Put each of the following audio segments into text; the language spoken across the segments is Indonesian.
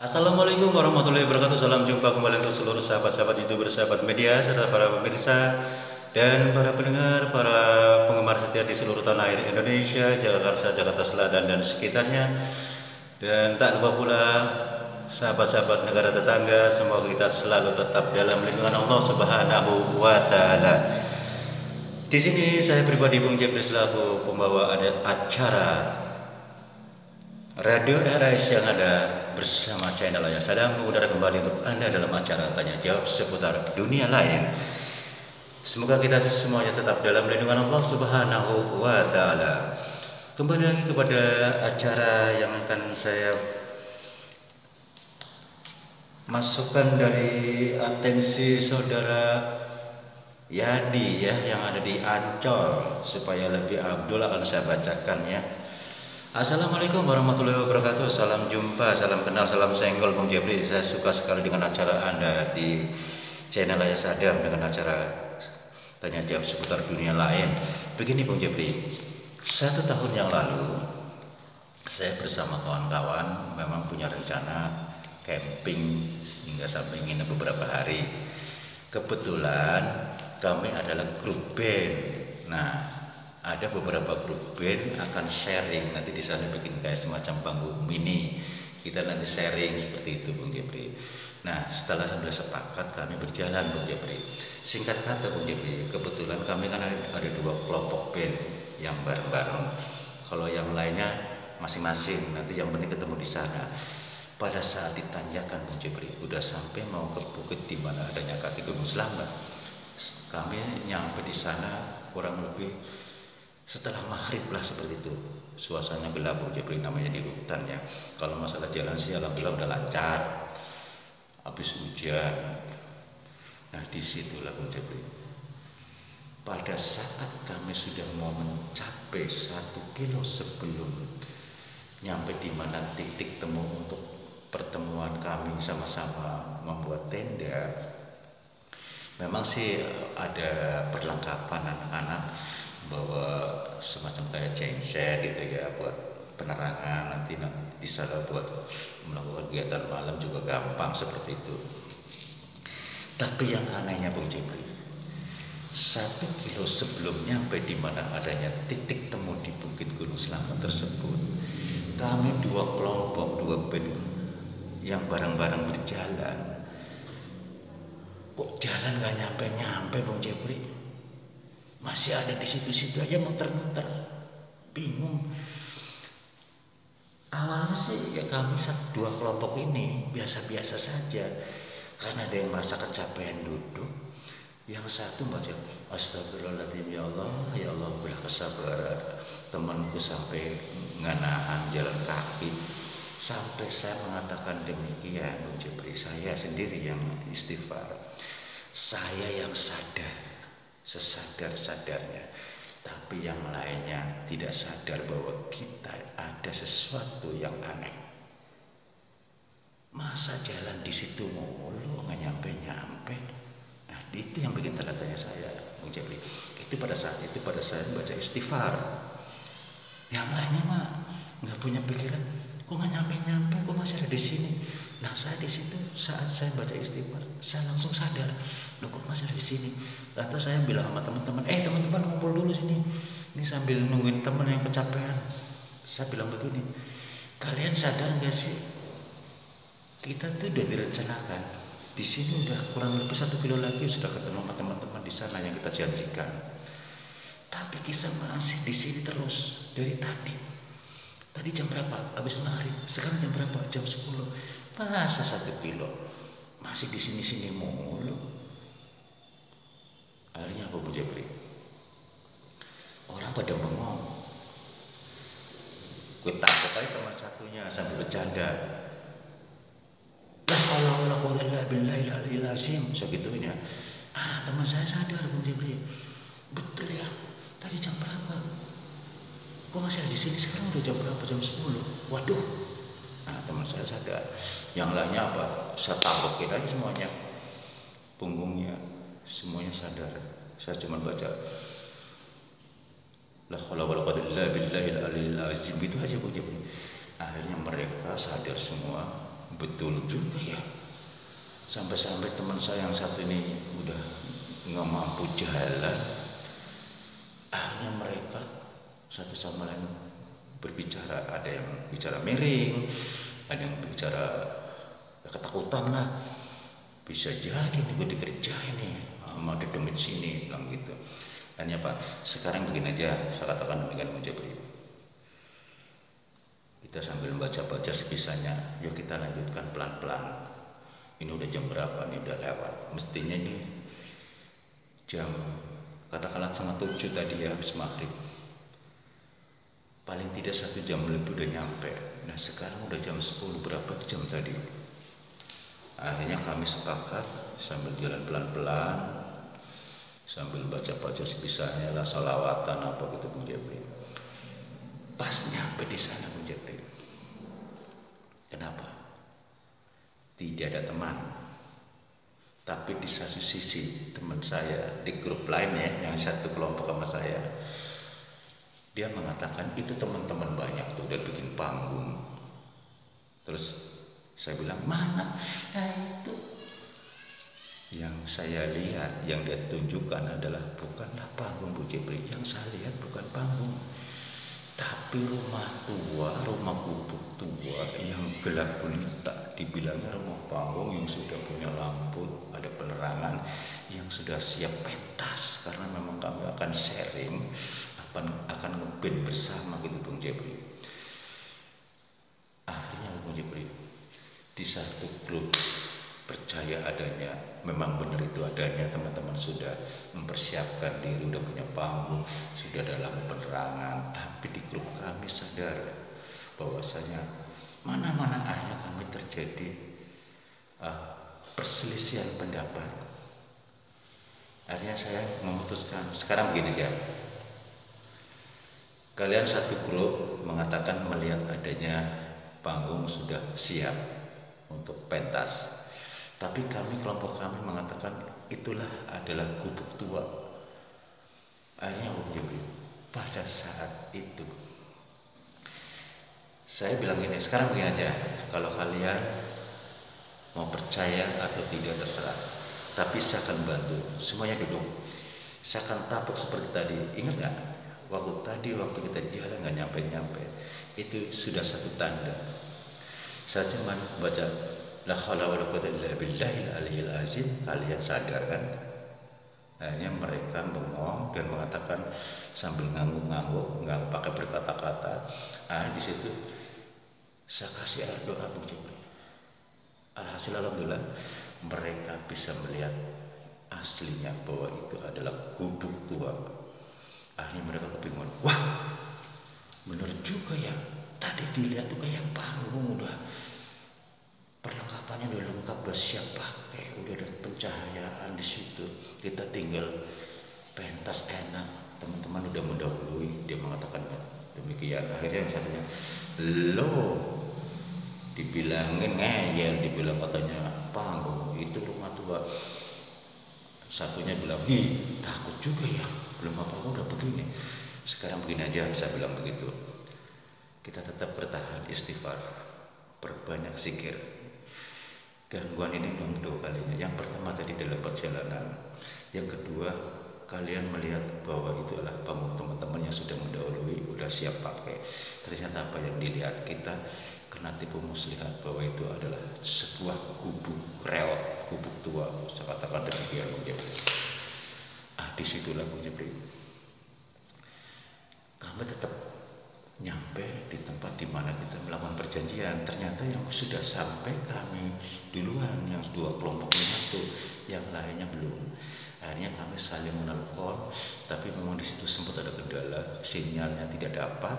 Assalamualaikum warahmatullahi wabarakatuh. Salam jumpa kembali untuk seluruh sahabat-sahabat YouTuber, sahabat media, serta para pemirsa dan para pendengar, para penggemar setia di seluruh tanah air Indonesia, Jakarta, Jakarta Selatan dan sekitarnya. Dan tak lupa pula sahabat-sahabat negara tetangga, semoga kita selalu tetap dalam lindungan Allah Subhanahu wa taala. Di sini saya pribadi Bung Jepri selaku pembawa acara Radio RS yang ada bersama channel Ayah Sadam mengudara kembali untuk Anda dalam acara tanya jawab seputar dunia lain. Semoga kita semuanya tetap dalam lindungan Allah Subhanahu wa taala. Kembali lagi kepada acara yang akan saya masukkan dari atensi saudara Yadi ya yang ada di Ancol, supaya lebih abdul akan saya bacakan ya. Assalamualaikum warahmatullahi wabarakatuh. Salam jumpa, salam kenal, salam senggol Bung Jepri. Saya suka sekali dengan acara Anda di channel Ayah Sadam dengan acara tanya jawab seputar dunia lain. Begini Bung Jepri, 1 tahun yang lalu saya bersama kawan-kawan memang punya rencana camping hingga sampai nginep beberapa hari. Kebetulan kami adalah grup band. Nah, ada beberapa grup band akan sharing nanti di sana, bikin kayak semacam panggung mini. Kita nanti sharing seperti itu Bung Jepri. Nah, setelah sambil sepakat kami berjalan Bung Jepri. Singkat kata Bung Jepri, kebetulan kami kan ada 2 kelompok band yang bareng-bareng. Kalau yang lainnya masing-masing, nanti yang penting ketemu di sana. Pada saat ditanjakan Bung Jepri, udah sampai mau ke bukit di mana adanya kaki Gunung Selamat. Kami nyampe di sana kurang lebih setelah maghrib lah seperti itu. Suasana gelap Bung Jepri, namanya di hutan ya. Kalau masalah jalan sih alhamdulillah udah lancar. Habis hujan. Nah disitulah Bung Jepri. Pada saat kami sudah mau mencapai 1 kilo sebelum nyampe di mana titik temu untuk pertemuan kami sama-sama membuat tenda. Memang sih ada perlengkapan anak-anak bawa semacam kayak genset gitu ya buat penerangan, nanti di sana buat melakukan kegiatan malam juga gampang seperti itu. Tapi yang anehnya Bung Jepri, 1 kilo sebelum nyampe di mana adanya titik temu di Bukit Gunung Selamat tersebut, kami 2 kelompok, 2 band yang bareng-bareng berjalan. Kok jalan gak nyampe-nyampe Bung Jepri? Masih ada di situ-situ aja muter-muter. Bingung. Awalnya sih ya kami 2 kelompok ini biasa-biasa saja. Karena ada yang merasa kecapean duduk. Yang satu baca astagfirullahaladzim, ya Allah berilah kesabaran. Temanku sampai nggak nahan jalan kaki. Sampai saya mengatakan demikian Bung Jepri, saya sendiri yang istighfar. Saya yang sadar, sesadar-sadarnya. Tapi yang lainnya tidak sadar bahwa kita ada sesuatu yang aneh. Masa jalan di situ mulu nggak nyampe-nyampe. Nah itu yang bikin tanda tanya saya Bung Jepri. Itu pada saat saya baca istighfar. Yang lainnya mah nggak punya pikiran, kok nggak nyampe-nyampe, kok masih ada di sini. Nah saya di situ saat saya baca istighfar, saya langsung sadar, loh kok masih ada di sini. Lantas saya bilang sama teman-teman, teman-teman ngumpul dulu sini. Ini sambil nungguin teman yang kecapean. Saya bilang begini, kalian sadar nggak sih? Kita tuh udah direncanakan. Di sini udah kurang lebih 1 kilo lagi sudah ketemu sama teman-teman di sana yang kita janjikan. Tapi kisah masih di sini terus dari tadi. Tadi jam berapa? Habis maghrib. Sekarang jam berapa? Jam 10. Masa 1 kilo masih di sini-sini mulu. Akhirnya apa Bung Jepri? Orang pada bengong. Gue takut aja teman satunya sambil bercanda. La haula wala quwwata illa billahil aliyil azim, segitunya. Teman saya sadar Bung Jepri. Betul ya. Tadi jam berapa? Kok masih ada di sini? Sekarang udah jam berapa? Jam 10. Waduh. Nah, teman saya sadar. Yang lainnya apa? Saya tabokin aja semuanya. Punggungnya semuanya sadar. Saya cuma baca la haula wala quwwata illa billahil aliyil azim, itu aja Bung Jepri. Akhirnya mereka sadar semua, betul juga ya. Sampai-sampai teman saya yang satu ini udah nggak mampu jalan, akhirnya mereka satu sama lain berbicara. Ada yang bicara miring, ada yang bicara ketakutan lah. Bisa jadi nih gue dikerjain nih sama dedemit sini, bilang gitu. Hanya Pak, sekarang begini aja, saya katakan dengan Mujabri. Kita sambil baca-baca sebisanya, yuk kita lanjutkan pelan-pelan. Ini udah jam berapa nih, udah lewat. Mestinya ini jam katakanlah 6:30 tadi ya, habis maghrib. Paling tidak 1 jam lebih udah nyampe. Nah sekarang udah jam 10, berapa jam tadi? Akhirnya kami sepakat sambil jalan pelan-pelan, sambil baca-baca sebisanya lah, salawatan apa gitu Bung Jepri. Pas nyampe di sana Bung Jepri, kenapa? Tidak ada teman. Tapi di satu sisi teman saya di grup lain ya, yang satu kelompok sama saya, dia mengatakan itu teman-teman banyak tuh udah bikin panggung. Terus saya bilang mana? Nah itu yang saya lihat, yang dia tunjukkan adalah bukanlah panggung Bu Jepri. Yang saya lihat bukan panggung, tapi rumah tua, rumah gubuk tua yang gelap gulita. Dibilangnya rumah panggung yang sudah punya lampu, ada penerangan, yang sudah siap pentas. Karena memang kami akan sharing, akan ngeband bersama gitu Bung Jepri. Akhirnya Bung Jepri, di satu grup percaya adanya, memang benar itu adanya, teman-teman sudah mempersiapkan diri, udah punya panggung, sudah dalam penerangan. Tapi di grup kami sadar bahwasanya mana-mana akhirnya kami terjadi perselisihan pendapat. Akhirnya saya memutuskan, sekarang begini aja, kalian satu grup mengatakan melihat adanya panggung sudah siap untuk pentas, tapi kami, kelompok kami mengatakan itulah adalah gubuk tua. Akhirnya pada saat itu saya bilang gini, sekarang begini aja, kalau kalian mau percaya atau tidak terserah, tapi saya akan bantu. Semuanya duduk, saya akan tapuk seperti tadi. Ingat gak? Waktu kita jalan gak nyampe-nyampe, itu sudah satu tanda. Saya cuma baca la haula wala quwwata illa billahil aliyil azim. Kalian sadar kan? Akhirnya mereka bengong dan mengatakan sambil ngangguk-ngangguk, nggak pakai berkata-kata. Di situ saya kasih doa Bung Jepri. Alhasil alhamdulillah mereka bisa melihat aslinya bahwa itu adalah gubuk tua. Akhirnya mereka kebingungan, wah bener juga ya, tadi dilihat tuh kayak panggung, udah perlengkapannya udah lengkap, udah siap pakai, udah ada pencahayaan di situ, kita tinggal pentas enak, teman-teman udah mendahului. Dia mengatakan demikian. Akhirnya yang satunya, lo dibilangin ngeyel, dibilang katanya panggung itu rumah tua. Satunya bilang, takut juga ya, belum apa-apa udah begini. Sekarang begini aja, saya bilang begitu, kita tetap bertahan, istighfar, perbanyak zikir. Gangguan ini belum 2 kalinya. Yang pertama tadi dalam perjalanan, yang kedua kalian melihat bahwa itu adalah panggung teman-teman yang sudah mendahului, udah siap pakai. Ternyata apa yang dilihat kita kena tipu muslihat bahwa itu adalah sebuah gubuk reot, gubuk tua. Saya katakan demikian Bung Jepri. Disitulah Bung Jepri, kami tetap nyampe di tempat di mana kita melakukan perjanjian. Ternyata yang sudah sampai kami duluan, yang 2 kelompok itu, yang lainnya belum. Akhirnya kami saling menelpon, tapi memang di situ sempat ada kendala, sinyalnya tidak dapat.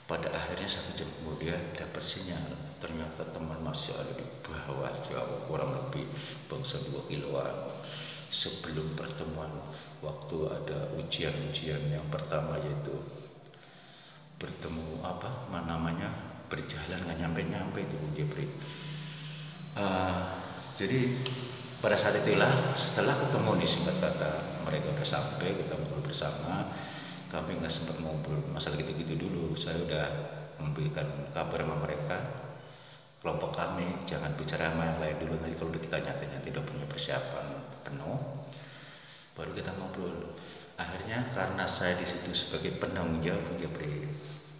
Pada akhirnya 1 jam kemudian dapat sinyal. Ternyata teman masih ada di bawah jauh, kurang lebih bangsa 2 kiloan. Sebelum pertemuan, waktu ada ujian-ujian yang pertama, yaitu bertemu berjalan nggak nyampe-nyampe itu Bung Jepri. Jadi pada saat itulah, setelah ketemu di singkat kata, mereka udah sampai, kita ngobrol bersama. Kami nggak sempat ngobrol masalah gitu-gitu dulu. Saya udah memberikan kabar sama mereka kelompok kami jangan bicara sama yang lain dulu, nanti kalau kita nyatanya tidak punya persiapan penuh baru kita ngobrol. Akhirnya karena saya di situ sebagai penanggung jawab Bung Jepri,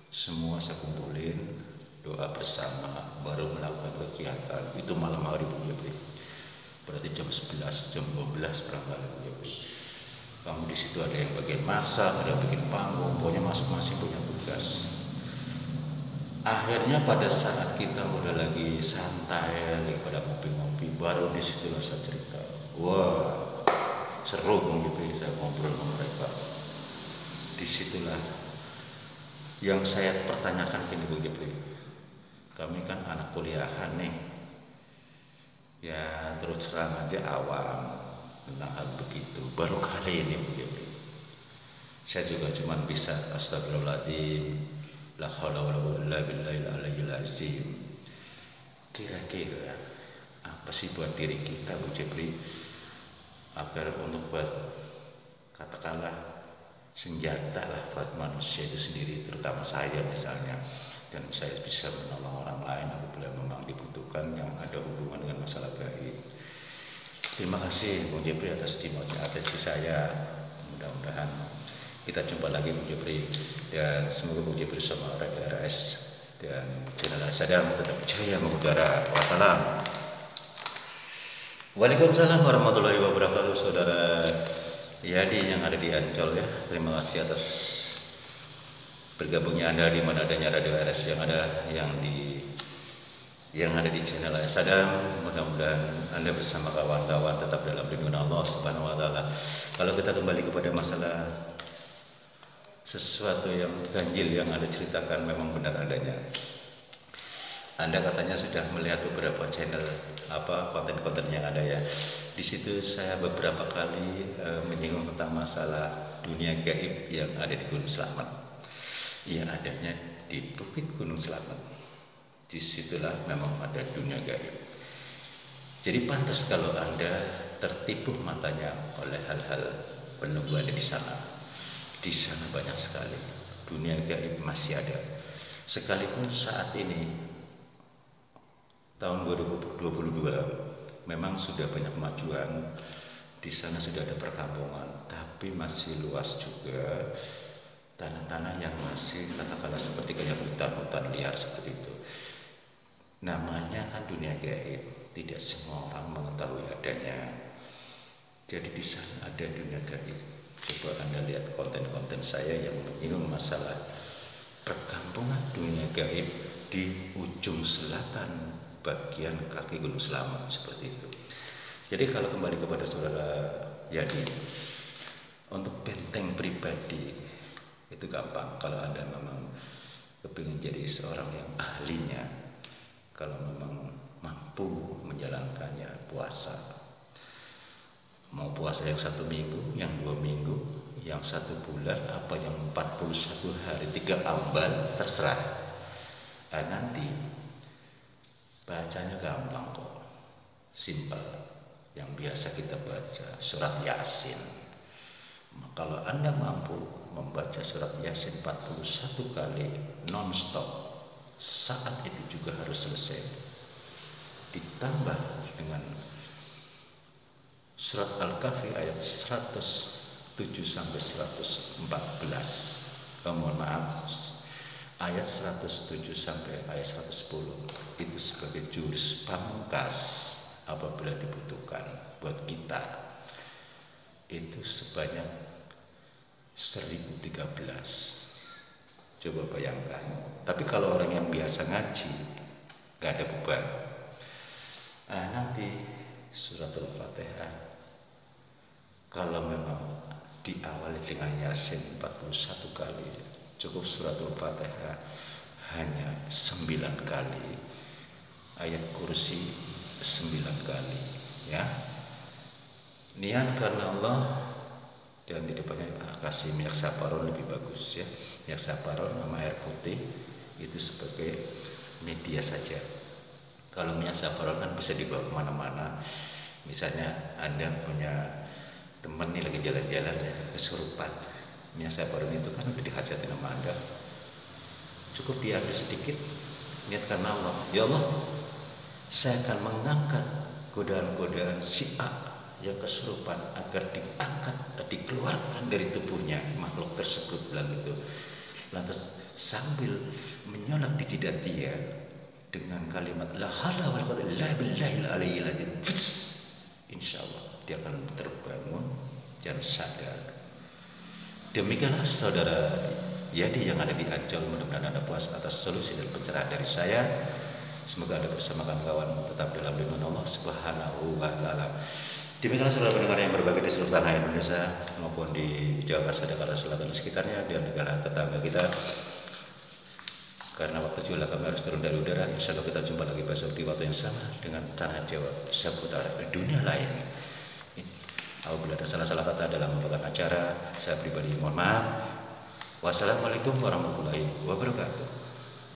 semua saya kumpulin, doa bersama, baru melakukan kegiatan. Itu malam hari Bung Jepri, berarti jam 11, jam 12 barangkali Bung Jepri. Kamu di situ ada yang bagian masak, ada yang bikin panggung, pokoknya masing-masing punya tugas. Akhirnya pada saat kita udah lagi santai, lagi pada ngopi-ngopi, baru disitulah saya cerita. Wah, seru Bung Jepri, saya ngobrol sama mereka. Disitulah yang saya pertanyakan gini Bung Jepri, kami kan anak kuliahan nih, ya terus terang aja awam tentang hal begitu. Baru kali ini Bung Jepri, saya juga cuma bisa astagfirullahaladzim, la haula wala quwwata illa billahil aliyyil azim. Kira-kira apa sih buat diri kita Bung Jepri agar untuk buat katakanlah senjata lah buat manusia itu sendiri, terutama saya misalnya, dan saya bisa menolong orang lain apabila memang dibutuhkan yang ada hubungan dengan masalah gaib. Terima kasih Bung Jepri atas atensi saya. Mudah-mudahan kita jumpa lagi Bung Jepri, dan semoga Bung Jepri sama Radio RS dan channel Sadam tetap jaya mengudara. Wassalam. Waalaikumsalam warahmatullahi wabarakatuh, saudara Yadi yang ada di Ancol ya. Terima kasih atas bergabungnya Anda di mana adanya Radio RS yang ada di channel Sadam. Mudah-mudahan Anda bersama kawan-kawan tetap dalam lindungan Allah Subhanahu wa taala. Kalau kita kembali kepada masalah sesuatu yang ganjil yang Anda ceritakan memang benar adanya. Anda katanya sudah melihat beberapa channel konten-konten yang ada ya. Di situ saya beberapa kali menyinggung tentang masalah dunia gaib yang ada di Gunung Slamet. Yang adanya di Bukit Gunung Slamet. Disitulah memang ada dunia gaib. Jadi pantas kalau Anda tertipu matanya oleh hal-hal penunggu ada di sana. Di sana banyak sekali dunia gaib masih ada. Sekalipun saat ini tahun 2022 memang sudah banyak kemajuan, di sana sudah ada perkampungan, tapi masih luas juga tanah-tanah yang masih katakanlah seperti kayak hutan-hutan liar seperti itu. Namanya kan dunia gaib, tidak semua orang mengetahui adanya. Jadi di sana ada dunia gaib. Coba Anda lihat konten-konten saya yang menyinggung masalah perkampungan dunia gaib di ujung selatan bagian kaki Gunung Slamet seperti itu. Jadi kalau kembali kepada saudara Yadi, untuk benteng pribadi itu gampang. Kalau Anda memang kepingin jadi seorang yang ahlinya, kalau memang mampu menjalankannya, puasa, mau puasa yang 1 minggu, yang 2 minggu, yang 1 bulan, apa yang 41 hari 3 ambal, terserah. Nanti bacanya gampang kok, simpel. Yang biasa kita baca surat Yasin. Kalau Anda mampu membaca surat Yasin 41 kali non-stop, saat itu juga harus selesai. Ditambah dengan surat Al-Kahfi ayat 107 sampai 114. Mohon maaf, ayat 107 sampai ayat 110 itu sebagai jurus pamungkas apabila dibutuhkan buat kita. Itu sebanyak 1013. Coba bayangkan. Tapi kalau orang yang biasa ngaji gak ada beban. Nanti suratul Fatihah kalau memang diawali dengan Yasin 41 kali, cukup suratul Fatihah hanya 9 kali, ayat kursi 9 kali ya. Niat karena Allah, dan di depannya kasih minyak saparon lebih bagus ya. Minyak saparon sama air putih itu sebagai media saja. Kalau minyak saparon kan bisa dibawa kemana-mana. Misalnya Anda punya teman nih lagi jalan-jalan kesurupan, minyak saparon itu kan udah dihajatin sama Anda, cukup diambil sedikit, niat karena Allah. Ya Allah, saya akan mengangkat godaan-godaan si A yang kesurupan agar diangkat, dikeluarkan dari tubuhnya makhluk tersebut, bilang itu. Lantas sambil menyolak di jidat dia dengan kalimat la haula wala quwwata illa billahil aliyyil azim, insyaallah dia akan terbangun dan sadar. Demikianlah saudara Yadi yang ada di Ancol, mudah-mudahan Anda puas atas solusi dan pencerahan dari saya. Semoga Anda bersama kawan-kawan tetap dalam lindungan Allah Subhanahu wa taala. Demikianlah saudara pendengar yang berbahagia di seluruh tanah Indonesia maupun di Jawa Barat, Jakarta Selatan dan sekitarnya, dan negara tetangga kita. Karena waktu juga kami harus turun dari udara. Insya Allah kita jumpa lagi besok di waktu yang sama dengan Tanah Jawa seputar dunia lain. Apabila ada salah-salah kata dalam membuat acara, saya pribadi mohon maaf. Wassalamualaikum warahmatullahi wabarakatuh.